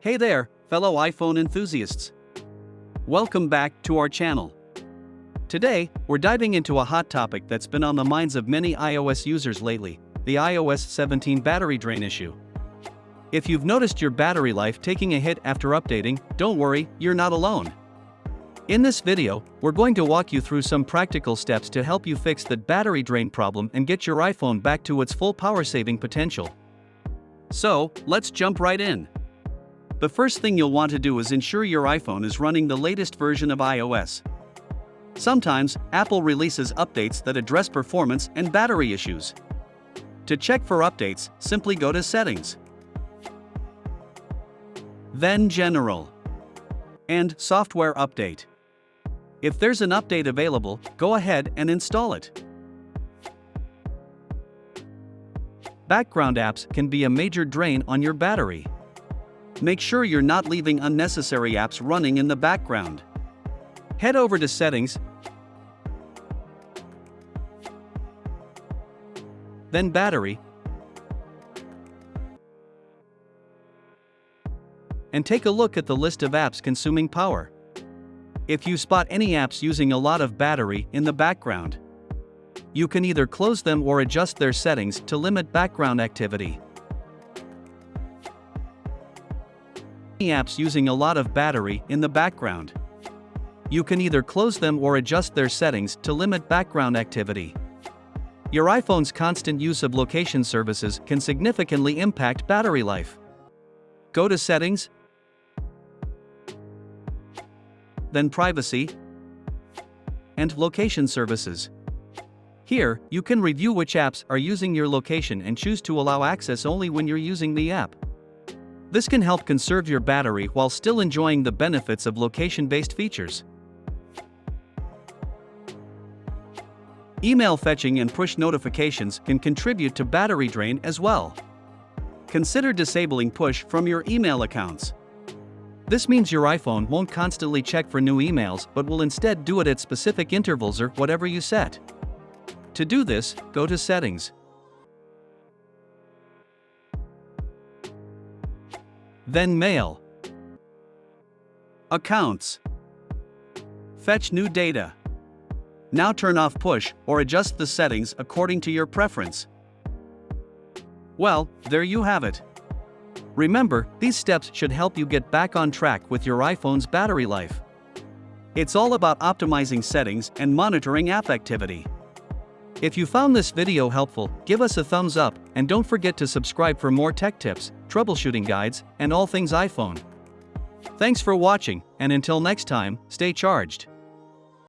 Hey there, fellow iPhone enthusiasts. Welcome back to our channel. Today, we're diving into a hot topic that's been on the minds of many iOS users lately, the iOS 17 battery drain issue. If you've noticed your battery life taking a hit after updating, don't worry, you're not alone. In this video, we're going to walk you through some practical steps to help you fix that battery drain problem and get your iPhone back to its full power-saving potential. So, let's jump right in. The first thing you'll want to do is ensure your iPhone is running the latest version of iOS. Sometimes, Apple releases updates that address performance and battery issues. To check for updates, simply go to Settings, then General, and Software Update. If there's an update available, go ahead and install it. Background apps can be a major drain on your battery. Make sure you're not leaving unnecessary apps running in the background. Head over to Settings, then Battery, and take a look at the list of apps consuming power. If you spot any apps using a lot of battery in the background, you can either close them or adjust their settings to limit background activity. Any apps using a lot of battery in the background, you can either close them or adjust their settings to limit background activity. Your iPhone's constant use of location services can significantly impact battery life. Go to Settings, then Privacy, and Location Services. Here, you can review which apps are using your location and choose to allow access only when you're using the app. This can help conserve your battery while still enjoying the benefits of location-based features. Email fetching and push notifications can contribute to battery drain as well. Consider disabling push from your email accounts. This means your iPhone won't constantly check for new emails but will instead do it at specific intervals or whatever you set. To do this, go to Settings, then Mail, Accounts, Fetch new data. Now turn off push or adjust the settings according to your preference. Well, there you have it. Remember, these steps should help you get back on track with your iPhone's battery life. It's all about optimizing settings and monitoring app activity. If you found this video helpful, give us a thumbs up and don't forget to subscribe for more tech tips, troubleshooting guides, and all things iPhone. Thanks for watching, and until next time, stay charged.